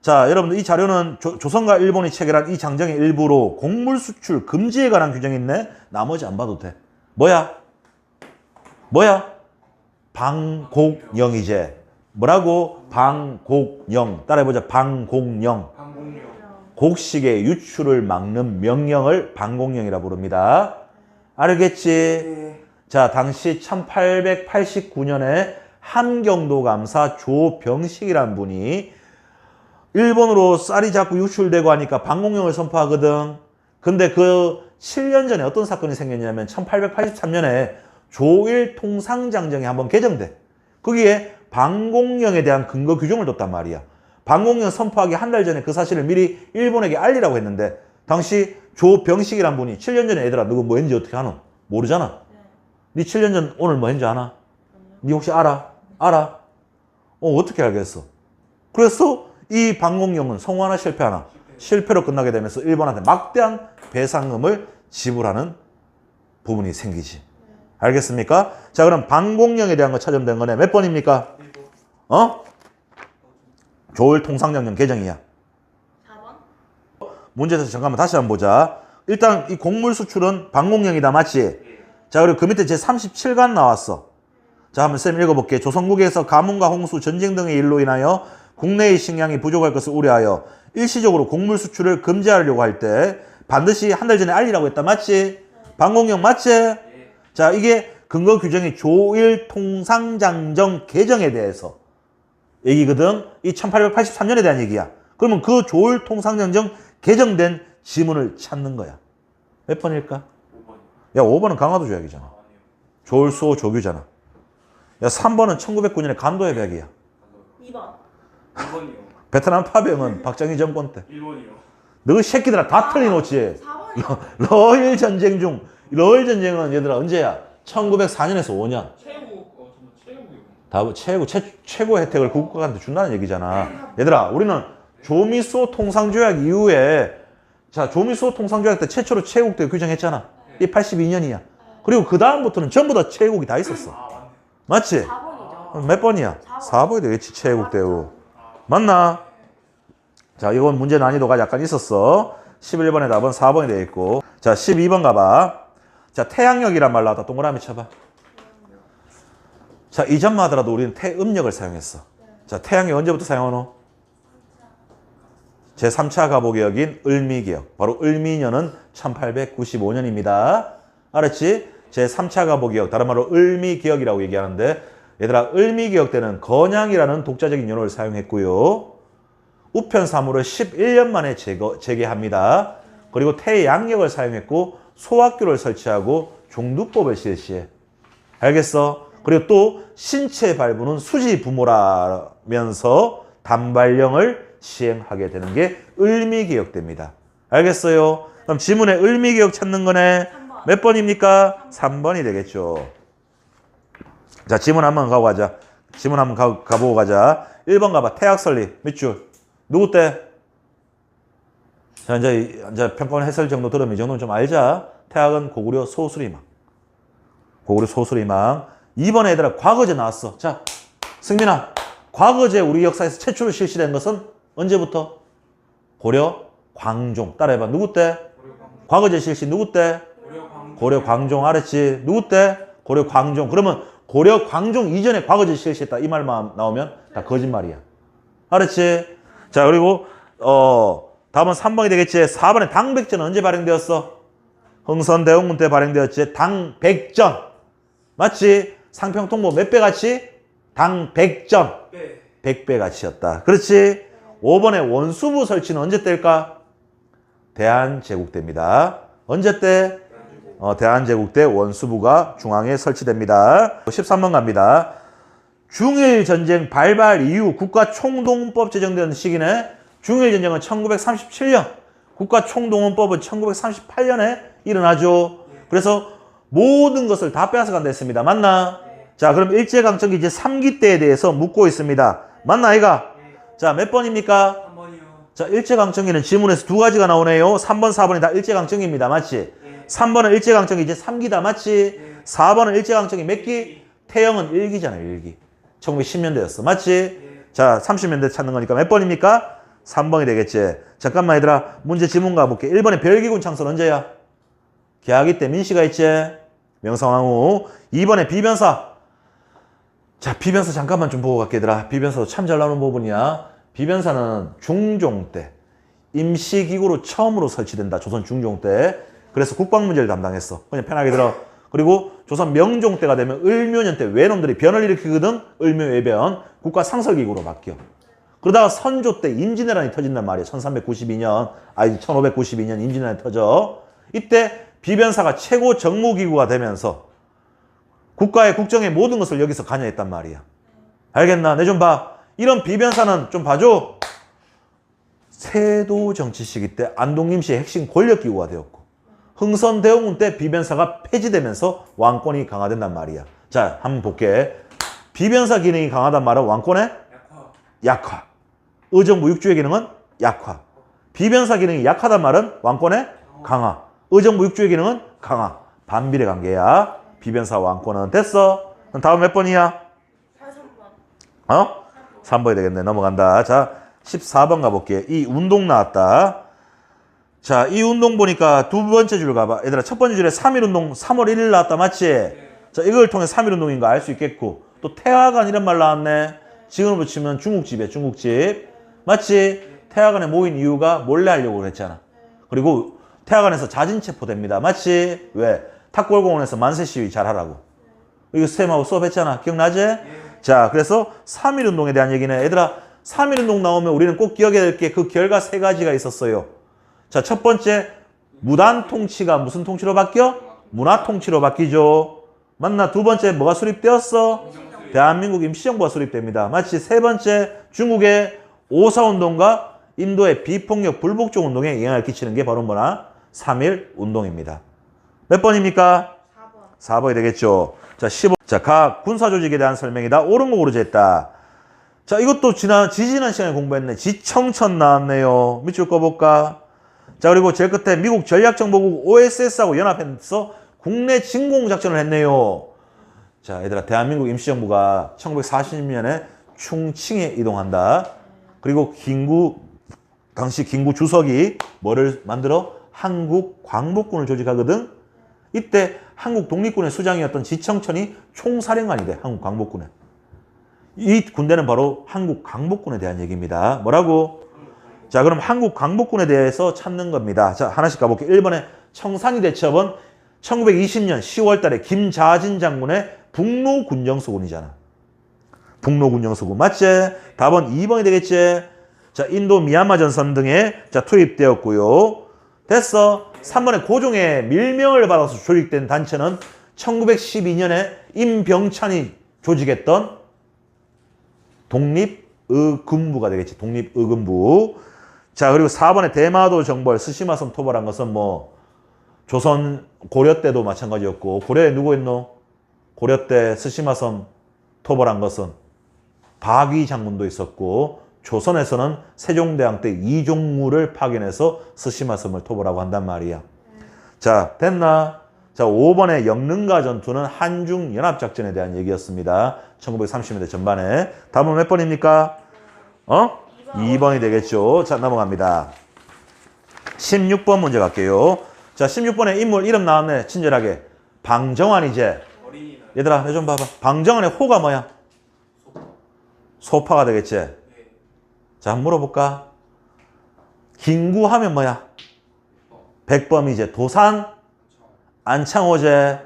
A: 자, 여러분들 이 자료는 조선과 일본이 체결한 이 장정의 일부로 곡물 수출 금지에 관한 규정이 있네. 나머지 안 봐도 돼. 뭐야? 방곡영이제. 뭐라고? 방곡영. 따라해보자. 방곡영. 곡식의 유출을 막는 명령을 방곡영이라 부릅니다. 알겠지? 자, 당시 1889년에 함경도 감사 조병식이란 분이 일본으로 쌀이 자꾸 유출되고 하니까 방공령을 선포하거든. 근데 그 7년 전에 어떤 사건이 생겼냐면 1883년에 조일통상장정이 한번 개정돼. 거기에 방공령에 대한 근거 규정을 뒀단 말이야. 방공령 선포하기 한 달 전에 그 사실을 미리 일본에게 알리라고 했는데 당시 조병식이란 분이 7년 전에 얘들아 누구 뭐 했는지 어떻게 하노? 모르잖아. 네 7년 전 오늘 뭐 했는지 아나? 네 혹시 알아? 알아? 어떻게 알겠어? 그래서 이 방공령은 성공하나 실패하나? 실패로 끝나게 되면서 일본한테 막대한 배상금을 지불하는 부분이 생기지. 알겠습니까? 자, 그럼 방공령에 대한 거 찾으면 된 거네. 몇 번입니까? 조일통상장정 개정이야.
C: 4번?
A: 문제에서 잠깐만 다시 한번 보자. 일단 이 곡물 수출은 방공령이다. 맞지? 자, 그리고 그 밑에 제 37간 나왔어. 자, 한번 쌤 읽어볼게. 조선국에서 가뭄과 홍수, 전쟁 등의 일로 인하여 국내의 식량이 부족할 것을 우려하여 일시적으로 곡물 수출을 금지하려고 할 때 반드시 한 달 전에 알리라고 했다. 맞지? 방공령 맞지? 자, 이게 근거 규정이 조일통상장정 개정에 대해서 얘기거든. 이 1883년에 대한 얘기야. 그러면 그 조일통상장정 개정된 지문을 찾는 거야. 몇 번일까?
B: 5번이요.
A: 야, 5번은 강화도 조약이잖아. 조일수호 조규잖아. 야, 3번은 1909년에 간도협약이야.
C: 2번.
B: 2번이요.
A: 베트남 파병은 박정희 정권 때.
B: 1번이요.
A: 너 새끼들아 다 틀리놓지.
C: 4번이요.
A: 러일 전쟁 중. 러일 전쟁은 얘들아 언제야? 1904년에서 5년.
B: 최고. 저는 최고요.
A: 다 최고 혜택을 국가한테 준다는 얘기잖아. 얘들아, 우리는 조미소 통상조약 이후에 자, 조미소 통상조약 때 최초로 최고국대 규정했잖아. 이 82년이야. 그리고 그 다음부터는 전부 다 최고국이 다 있었어.
B: 아, 맞네.
A: 맞지?
C: 4번이죠.
A: 몇 번이야? 4번이 되겠지, 최고국대우. 맞나? 자, 이건 문제 난이도가 약간 있었어. 11번의 답은 4번이 되겠고. 자, 12번 가봐. 자, 태양력이란 말 나왔다. 동그라미 쳐봐. 자, 이전만 하더라도 우리는 태음력을 사용했어. 자, 태양력 언제부터 사용하노? 제3차 가보개혁인 을미개혁. 바로 을미년은 1895년입니다. 알았지? 제3차 가보개혁. 다른 말로 을미개혁이라고 얘기하는데 얘들아, 을미개혁 때는 건양이라는 독자적인 연호를 사용했고요. 우편사물을 11년 만에 재개합니다. 그리고 태양력을 사용했고 소학교를 설치하고 종두법을 실시해. 알겠어? 그리고 또 신체 발부는 수지 부모라면서 단발령을 시행하게 되는 게 을미개혁대입니다. 알겠어요? 그럼 지문에 을미개혁 찾는 거네.
C: 3번.
A: 몇 번입니까? 3번이 되겠죠. 자, 지문 한번 가고 가자. 지문 한번 가보고 가자. 1번 가봐. 태학 설립. 몇 줄? 누구 때? 자, 이제 평가원 해설 정도 들으면 이 정도는 좀 알자. 태학은 고구려 소수리망. 고구려 소수리망. 2번에 얘들아, 과거제 나왔어. 자, 승민아. 과거제 우리 역사에서 최초로 실시된 것은 언제부터? 고려 광종. 따라해봐. 누구 때? 과거제 실시 누구 때? 고려 광종. 알았지? 누구 때? 고려 광종. 그러면 고려 광종 이전에 과거제 실시했다. 이 말만 나오면 다 거짓말이야. 알았지? 자, 그리고 다음은 3번이 되겠지. 4번에 당백전은 언제 발행되었어? 흥선대원군 때 발행되었지. 당백전. 맞지? 상평통보 몇 배 가치? 당백전. 100배 가치였다. 그렇지? 5번에 원수부 설치는 언제 때일까? 대한제국 때입니다. 언제 때? 대한제국 때 원수부가 중앙에 설치됩니다. 13번 갑니다. 중일전쟁 발발 이후 국가총동원법 제정된 시기네. 중일전쟁은 1937년, 국가총동원법은 1938년에 일어나죠. 그래서 모든 것을 다 빼앗아간다 했습니다. 맞나? 자, 그럼 일제강점기 이제 3기 때에 대해서 묻고 있습니다. 맞나, 아이가? 자, 몇 번입니까?
B: 3번이요.
A: 자, 일제강점기는 지문에서 두 가지가 나오네요. 3번, 4번이 다 일제강점기입니다. 맞지? 3번은 일제강점기 이제 3기다. 맞지? 4번은 일제강점기 몇 기? 태영은 1기잖아요. 1기. 1910년대였어. 맞지? 자, 30년대 찾는 거니까 몇 번입니까? 3번이 되겠지. 잠깐만 얘들아. 문제 지문 가볼게. 1번에 별기군 창설 언제야? 개하기 때 민씨가 있지? 명성황후. 2번에 비변사. 자, 비변사 잠깐만 좀 보고 갈게 얘들아. 비변사도 참 잘 나오는 부분이야. 비변사는 중종 때 임시기구로 처음으로 설치된다. 조선 중종 때. 그래서 국방문제를 담당했어. 그냥 편하게 들어. 그리고 조선 명종 때가 되면 을묘년 때 외놈들이 변을 일으키거든. 을묘외변. 국가상설기구로 바뀌어. 그러다가 선조 때 임진왜란이 터진단 말이야. 1392년, 1592년 임진왜란이 터져. 이때 비변사가 최고 정무기구가 되면서 국가의 국정의 모든 것을 여기서 관여했단 말이야. 알겠나? 내 좀 봐. 이런 비변사는 좀 봐줘. 세도 정치 시기 때 안동임 씨의 핵심 권력기구가 되었고 흥선대원군 때 비변사가 폐지되면서 왕권이 강화된단 말이야. 자, 한번 볼게. 비변사 기능이 강하단 말은 왕권의 약화. 의정부 육주의 기능은 약화. 비변사 기능이 약하단 말은 왕권의 강화. 의정부 육주의 기능은 강화. 반비례 관계야. 비변사 왕권은 됐어. 그럼 다음 몇 번이야?
C: 3번.
A: 3번이 되겠네. 넘어간다. 자, 14번 가볼게. 이 운동 나왔다. 자, 이 운동 보니까 두 번째 줄 가봐. 얘들아, 첫 번째 줄에 3.1운동 3월 1일 나왔다. 맞지? 자, 이걸 통해 3.1운동인 거 알 수 있겠고. 또 태화관 이런 말 나왔네. 지금으로 붙이면 중국집이야. 중국집. 맞지? 태화관에 모인 이유가 몰래 하려고 그랬잖아. 그리고 태화관에서 자진 체포됩니다. 맞지? 왜? 탁골공원에서 만세 시위 잘하라고. 이거 쌤하고 수업했잖아. 기억나지? 자, 그래서 3.1운동에 대한 얘기네. 얘들아, 3.1운동 나오면 우리는 꼭 기억해야 될 게 그 결과 세 가지가 있었어요. 자, 첫 번째, 무단 통치가 무슨 통치로 바뀌어? 문화 통치로 바뀌죠. 맞나? 두 번째, 뭐가 수립되었어? 대한민국 임시정부가 수립됩니다. 마치 세 번째, 중국의 오사운동과 인도의 비폭력 불복종 운동에 영향을 끼치는 게 바로 뭐나? 3.1운동입니다. 몇 번입니까?
C: 4번.
A: 4번이 되겠죠. 자, 15. 자, 각 군사조직에 대한 설명이다. 옳은 거 고르자 했다. 자, 이것도 지난 시간에 공부했네. 지청천 나왔네요. 밑줄 꺼볼까? 자, 그리고 제일 끝에 미국 전략정보국 OSS하고 연합해서 국내 진공작전을 했네요. 자, 얘들아, 대한민국 임시정부가 1940년에 충칭에 이동한다. 그리고 당시 김구 주석이 뭐를 만들어? 한국 광복군을 조직하거든. 이때 한국 독립군의 수장이었던 지청천이 총사령관이 돼. 한국 광복군에. 이 군대는 바로 한국 광복군에 대한 얘기입니다. 뭐라고? 자, 그럼 한국 광복군에 대해서 찾는 겁니다. 자, 하나씩 가볼게요. 1번에 청산리 대첩은 1920년 10월 달에 김자진 장군의 북로군정서군이잖아. 북로군정서군. 맞지? 답은 2번이 되겠지? 자, 인도 미얀마 전선 등에 자, 투입되었고요. 됐어. 3번에 고종의 밀명을 받아서 조직된 단체는 1912년에 임병찬이 조직했던 독립의군부가 되겠지. 독립의군부. 자, 그리고 4번에 대마도 정벌, 스시마섬 토벌한 것은 뭐 조선 고려 때도 마찬가지였고, 고려에 누구 있노? 고려 때 스시마섬 토벌한 것은 박위 장군도 있었고, 조선에서는 세종대왕 때 이종무를 파견해서 스시마섬을 토벌하고 한단 말이야. 자, 됐나? 자, 5번의 영릉가 전투는 한중 연합작전에 대한 얘기였습니다. 1930년대 전반에. 답은 몇 번입니까? 2번이 되겠죠. 자, 넘어갑니다. 16번 문제 갈게요. 자, 16번에 인물 이름 나왔네. 친절하게. 방정환이제.
B: 어린이날.
A: 얘들아, 내 좀 봐봐. 방정환의 호가 뭐야? 소파가 되겠지.
B: 네.
A: 자, 한번 물어볼까? 김구하면 뭐야? 백범이제. 도산? 안창호제.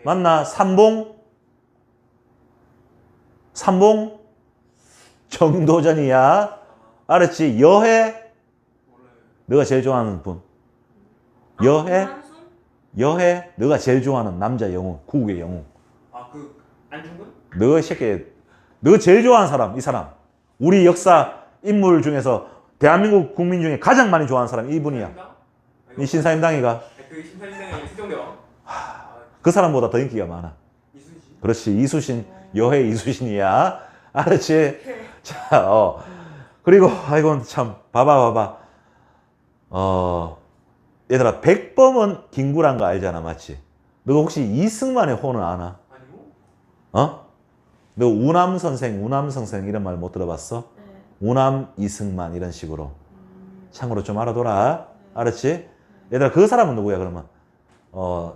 A: 맞나? 삼봉? 삼봉? 정도전이야. 알았지? 여해?
B: 몰라요.
A: 너가 제일 좋아하는 분. 여해?
C: 한순?
A: 여해? 너가 제일 좋아하는 남자 영웅. 구국의 영웅.
B: 아, 그 안중근?
A: 너 새끼, 너 제일 좋아하는 사람, 이 사람. 우리 역사 인물 중에서 대한민국 국민 중에 가장 많이 좋아하는 사람 이분이야.
B: 신사임당?
A: 이 신사임당이가
B: 그 신사임당의 세종대왕.
A: 그 사람보다 더 인기가 많아.
B: 이순신.
A: 그렇지. 이수신. 여해 이수신이야. 알았지? 자, 그리고, 아이고, 참, 봐봐. 얘들아, 백범은 김구란 거 알잖아, 맞지? 너 혹시 이승만의 호는 아나?
B: 아니고?
A: 너 우남 선생 이런 말 못 들어봤어?
C: 네.
A: 우남 이승만 이런 식으로. 참고로 좀 알아둬라. 알았지? 얘들아, 그 사람은 누구야, 그러면?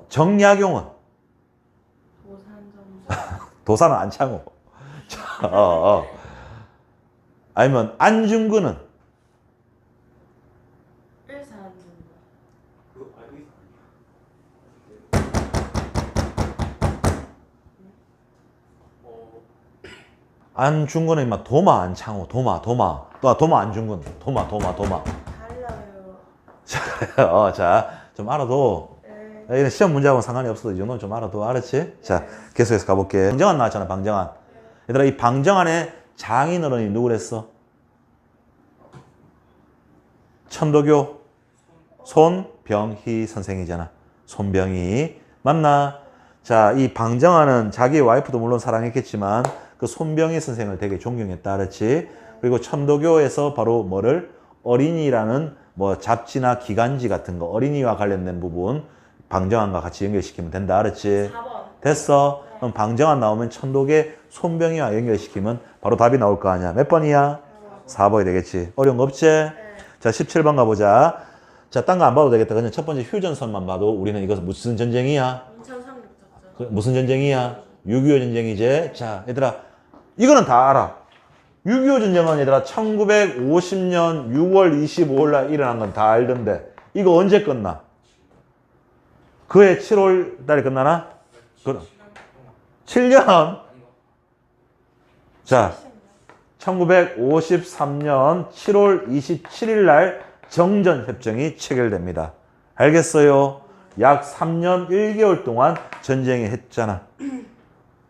A: 정약용은?
C: 도산점자.
A: 도사는 안창호. 자, 아니면 안중근은?
C: 일산점자.
B: 그거 알고 있어.
A: 안중근은 막 도마 안창호, 도마 안중근, 도마.
C: 달라요.
A: 자, 좀 알아둬.
C: 네.
A: 이런 시험 문제하고는 상관이 없어도 이 정도는 좀 알아둬. 알았지? 자, 계속해서 가볼게. 방정환 나왔잖아, 방정환. 얘들아, 이 방정환의 장인어른이 누구랬어? 천도교 손병희 선생이잖아. 손병희. 맞나? 자, 이 방정환은 자기 와이프도 물론 사랑했겠지만 그 손병희 선생을 되게 존경했다. 알았지? 그리고 천도교에서 바로 뭐를? 어린이라는 뭐 잡지나 기간지 같은 거, 어린이와 관련된 부분 방정환과 같이 연결시키면 된다. 알았지?
C: 4번.
A: 됐어? 그럼 방정환 나오면 천도계 손병희와 연결시키면 바로 답이 나올 거 아니야. 몇 번이야? 4번이 되겠지. 어려운 거 없지?
C: 네.
A: 자, 17번 가보자. 자, 딴 거 안 봐도 되겠다. 그냥 첫 번째 휴전선만 봐도 우리는 이거 무슨 전쟁이야?
C: 인천 상륙작전.
A: 무슨 전쟁이야? 6.25 전쟁이지. 자, 얘들아, 이거는 다 알아. 6.25 전쟁은 얘들아 1950년 6월 25일 날 일어난 건 다 알던데 이거 언제 끝나? 그해 7월 달에 끝나나? 그럼 7년. 자, 1953년 7월 27일 날 정전협정이 체결됩니다. 알겠어요? 약 3년 1개월 동안 전쟁이 했잖아.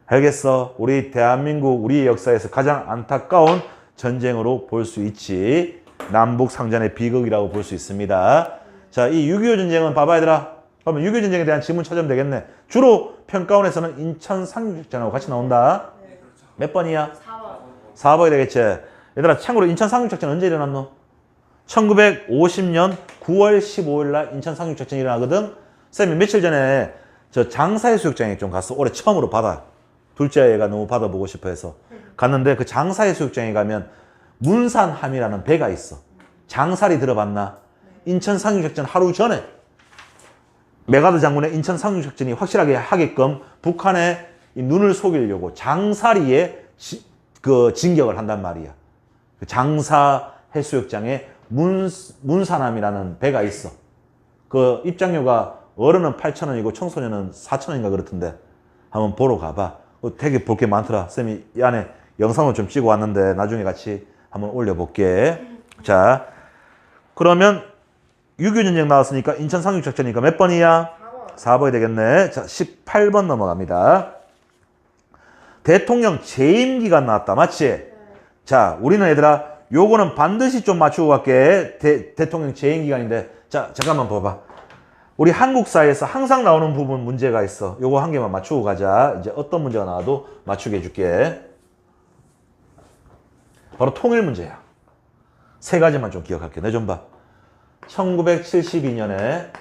A: 알겠어? 우리 대한민국, 우리 역사에서 가장 안타까운 전쟁으로 볼 수 있지. 남북 상전의 비극이라고 볼 수 있습니다. 자, 이 6.25 전쟁은 봐봐 얘들아. 그러면 6.25 전쟁에 대한 지문 찾으면 되겠네. 주로 평가원에서는 인천 상륙작전하고 같이 나온다.
B: 네, 그렇죠.
A: 몇 번이야?
C: 4번.
A: 4번이 되겠지. 얘들아, 참고로 인천 상륙작전 언제 일어났노? 1950년 9월 15일 날 인천 상륙작전이 일어나거든. 쌤이 며칠 전에 저 장사해수욕장에 좀 갔어. 올해 처음으로 바다. 둘째 애가 너무 바다 보고 싶어 해서 갔는데 그 장사해수욕장에 가면 문산함이라는 배가 있어. 장살이 들어봤나? 인천 상륙작전 하루 전에 메가드 장군의 인천 상륙작전이 확실하게 하게끔 북한의 이 눈을 속이려고 장사리에 그 진격을 한단 말이야. 그 장사 해수욕장에 문산함이라는 배가 있어. 그 입장료가 어른은 8,000원이고 청소년은 4,000원인가 그렇던데 한번 보러 가봐. 되게 볼 게 많더라. 쌤이 이 안에 영상을 좀 찍어 왔는데 나중에 같이 한번 올려볼게. 자, 그러면 6.25 전쟁 나왔으니까 인천 상륙작전이니까 몇 번이야? 4번이 되겠네. 자, 18번 넘어갑니다. 대통령 재임 기간 나왔다. 맞지? 자, 우리는 얘들아, 요거는 반드시 좀 맞추고 갈게. 대통령 재임 기간인데. 자, 잠깐만 봐봐. 우리 한국사에서 항상 나오는 부분 문제가 있어. 요거 한 개만 맞추고 가자. 이제 어떤 문제가 나와도 맞추게 해줄게. 바로 통일 문제야. 세 가지만 좀 기억할게. 내 좀 봐. 1972년에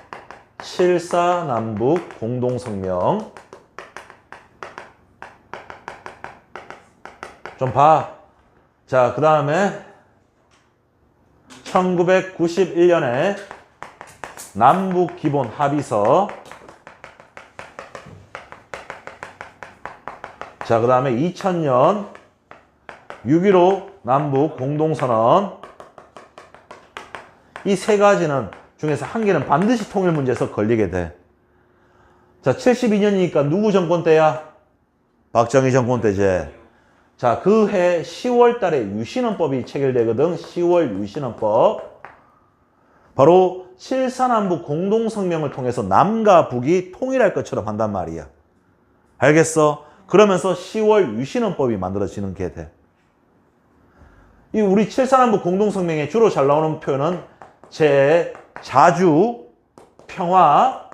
A: 7.4 남북 공동성명. 좀 봐. 자, 그 다음에 1991년에 남북 기본 합의서. 자, 그 다음에 2000년 6.15 남북 공동선언. 이 세 가지는 중에서 한 개는 반드시 통일 문제에서 걸리게 돼. 자, 72년이니까 누구 정권 때야? 박정희 정권 때지. 자, 그 해 10월 달에 유신헌법이 체결되거든. 10월 유신헌법. 바로 7.4 남북 공동성명을 통해서 남과 북이 통일할 것처럼 한단 말이야. 알겠어? 그러면서 10월 유신헌법이 만들어지는 게 돼. 이 우리 7.4 남북 공동성명에 주로 잘 나오는 표현은 자주, 평화,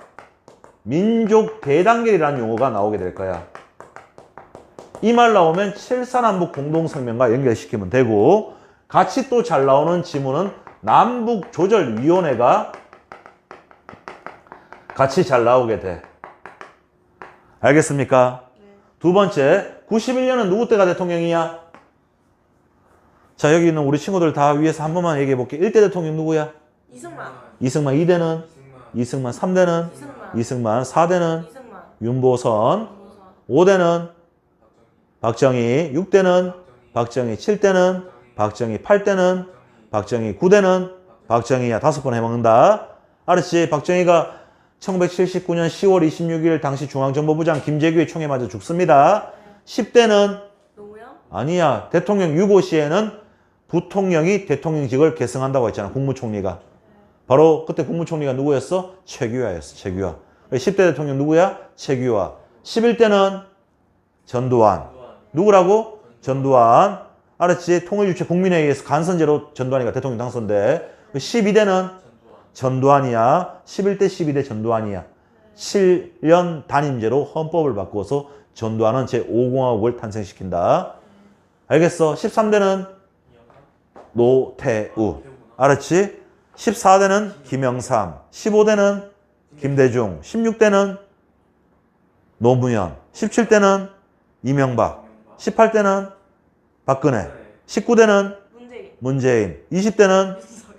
A: 민족 대단결이라는 용어가 나오게 될 거야. 이 말 나오면 7.4 남북 공동성명과 연결시키면 되고, 같이 또 잘 나오는 지문은 남북조절위원회가 같이 잘 나오게 돼. 알겠습니까? 두 번째, 91년은 누구 때가 대통령이야? 자, 여기 있는 우리 친구들 다 위에서 한 번만 얘기해 볼게. 1대 대통령 누구야?
C: 이승만.
A: 이승만. 2대는? 이승만. 3대는? 이승만. 4대는?
C: 이승만.
A: 윤보선.
C: 이승만.
A: 5대는? 박정희. 6대는? 박정희. 7대는? 박정희. 8대는? 박정희. 9대는? 박정희야. 5번 해먹는다. 알았지? 박정희가 1979년 10월 26일 당시 중앙정보부장 김재규의 총에 맞아 죽습니다. 10대는?
C: 노무현.
A: 아니야. 대통령 유고 시에는 부통령이 대통령직을 계승한다고 했잖아. 국무총리가. 바로 그때 국무총리가 누구였어? 최규하였어. 최규하. 10대 대통령 누구야? 최규하. 11대는 전두환. 누구라고? 전두환. 알았지? 통일주체 국민회의에서 간선제로 전두환이가 대통령 당선돼. 12대는 전두환이야. 11대 12대 전두환이야. 7년 단임제로 헌법을 바꾸어서 전두환은 제5공화국을 탄생시킨다. 알겠어? 13대는 노태우. 알았지? 14대는 김영삼. 15대는 김대중. 16대는 노무현. 17대는 이명박. 18대는 박근혜. 19대는 문재인. 20대는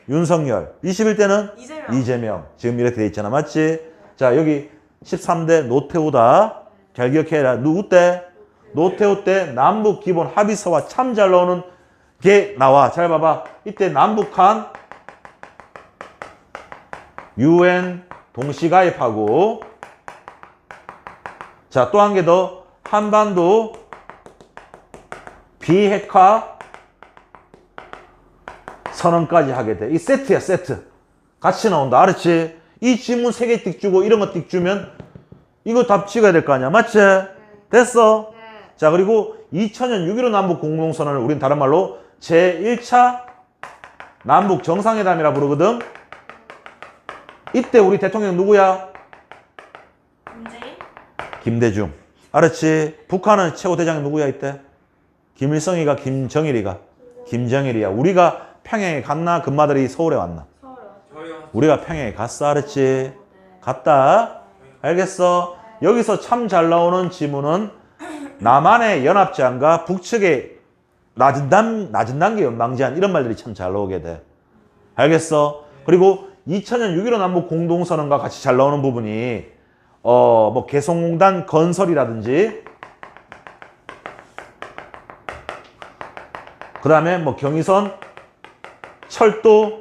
A: 윤석열. 21대는 이재명. 지금 이렇게 돼 있잖아. 맞지? 자, 여기 13대 노태우다. 잘 기억해라. 누구 때? 노태우 때 남북 기본 합의서와 참 잘 나오는 게 나와. 잘 봐봐. 이때 남북한 UN 동시 가입하고, 자, 또 한 개 더. 한반도 비핵화 선언까지 하게 돼. 이 세트야, 세트. 같이 나온다. 알았지? 이 지문 3개 띡 주고 이런 거 띡 주면 이거 답 찍어야 될 거 아니야. 맞지? 됐어? 자, 그리고 2000년 6.15 남북 공동선언을 우린 다른 말로 제1차 남북 정상회담이라 부르거든. 이때 우리 대통령 누구야?
C: 문재인.
A: 김대중. 알았지? 북한은 최고 대장이 누구야 이때? 김일성이가 김정일이가? 김정일이야. 우리가 평양에 갔나? 금마들이 서울에 왔나?
C: 서울요.
A: 우리가 평양에 갔어. 알았지? 갔다. 알겠어? 여기서 참 잘 나오는 지문은 남한의 연합제한과 북측의 낮은 단계 연방제한, 이런 말들이 참 잘 나오게 돼. 알겠어? 그리고 2000년 6.15 남북 공동선언과 같이 잘 나오는 부분이 뭐 개성공단 건설이라든지, 그 다음에 뭐 경의선 철도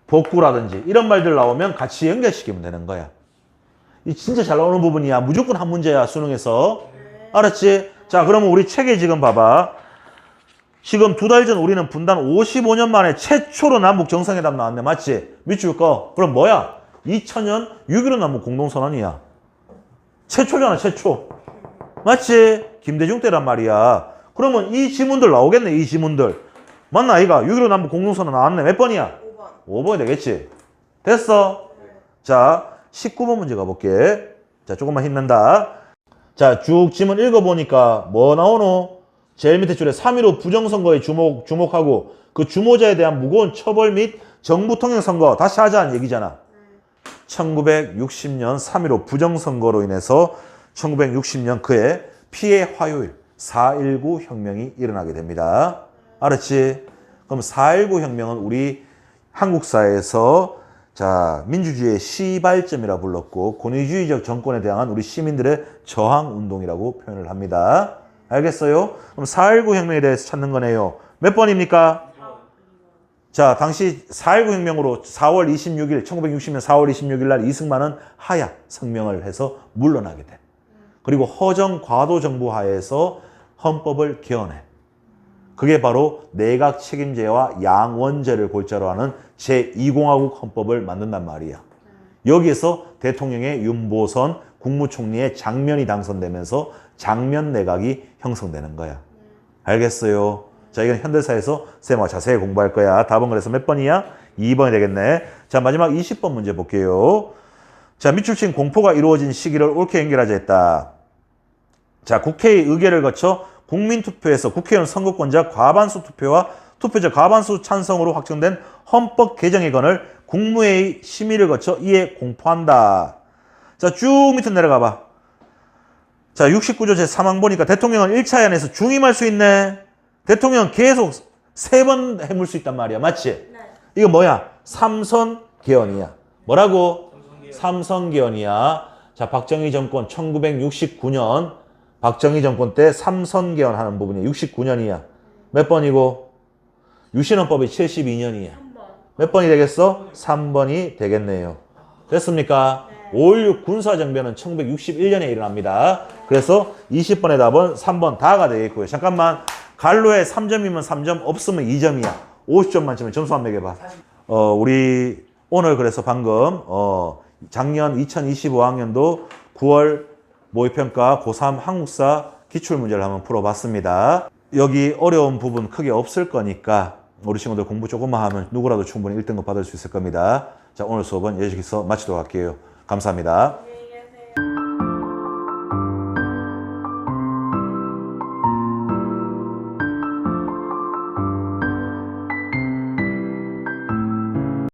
A: 복구라든지 이런 말들 나오면 같이 연결시키면 되는 거야. 이 진짜 잘 나오는 부분이야. 무조건 한 문제야, 수능에서. 알았지? 자, 그러면 우리 책에 지금 봐봐. 지금 2달 전 우리는 분단 55년 만에 최초로 남북 정상회담 나왔네. 맞지? 밑줄 거. 그럼 뭐야? 2000년 6.15 남북 공동선언이야. 최초잖아, 최초. 맞지? 김대중 때란 말이야. 그러면 이 지문들 나오겠네, 이 지문들. 맞나, 아이가? 6.15 남북 공동선언 나왔네. 몇 번이야?
C: 5번.
A: 5번이 되겠지? 됐어? 자, 19번 문제 가볼게. 자, 조금만 힘낸다. 자, 쭉 지문 읽어보니까 뭐 나오노? 제일 밑에 줄에 3.15 부정선거에 주목하고 그 주모자에 대한 무거운 처벌 및 정부 통행 선거 다시 하자는 얘기잖아. 1960년 3.15 부정선거로 인해서 1960년 그해 피해 화요일 4.19 혁명이 일어나게 됩니다. 알았지? 그럼 4.19 혁명은 우리 한국사에서 자, 민주주의의 시발점이라 불렀고 권위주의적 정권에 대한 우리 시민들의 저항 운동이라고 표현을 합니다. 알겠어요? 그럼 4.19 혁명에 대해서 찾는 거네요. 몇 번입니까? 자, 당시 4.19 혁명으로 4월 26일, 1960년 4월 26일 날 이승만은 하야 성명을 해서 물러나게 돼. 그리고 허정 과도 정부 하에서 헌법을 개헌해. 그게 바로 내각 책임제와 양원제를 골자로 하는 제2공화국 헌법을 만든단 말이야. 여기에서 대통령의 윤보선, 국무총리의 장면이 당선되면서 장면 내각이 형성되는 거야. 알겠어요? 자, 이건 현대사에서 쌤과 자세히 공부할 거야. 답은 그래서 몇 번이야? 2번이 되겠네. 자, 마지막 20번 문제 볼게요. 자, 밑줄친 공포가 이루어진 시기를 옳게 연결하자 했다. 자, 국회의 의결을 거쳐 국민투표에서 국회의원 선거권자 과반수 투표와 투표자 과반수 찬성으로 확정된 헌법 개정의 건을 국무회의 심의를 거쳐 이에 공포한다. 자, 쭉 밑에 내려가 봐. 자, 69조 제3항 보니까 대통령은 1차 예안에서 중임할 수 있네. 대통령 계속 3번 해물 수 있단 말이야. 맞지?
C: 네.
A: 이거 뭐야? 삼선 개헌이야. 뭐라고? 삼선 개헌이야. 자, 박정희 정권 1969년 박정희 정권 때 삼선 개헌하는 부분이 69년이야. 몇 번이고? 유신헌법이 72년이야.
C: 3번.
A: 몇 번이 되겠어? 3번이 되겠네요. 됐습니까?
C: 네.
A: 5.16 군사정변은 1961년에 일어납니다. 그래서 20번의 답은 3번 다가 되겠고요. 잠깐만. 갈로에 3점이면 3점, 없으면 2점이야. 50점 만점에 점수 한 매겨봐. 우리 오늘 그래서 방금 작년 2025학년도 9월 모의평가 고3 한국사 기출문제를 한번 풀어봤습니다. 여기 어려운 부분 크게 없을 거니까 우리 친구들 공부 조금만 하면 누구라도 충분히 1등급 받을 수 있을 겁니다. 자, 오늘 수업은 여기서 마치도록 할게요. 감사합니다.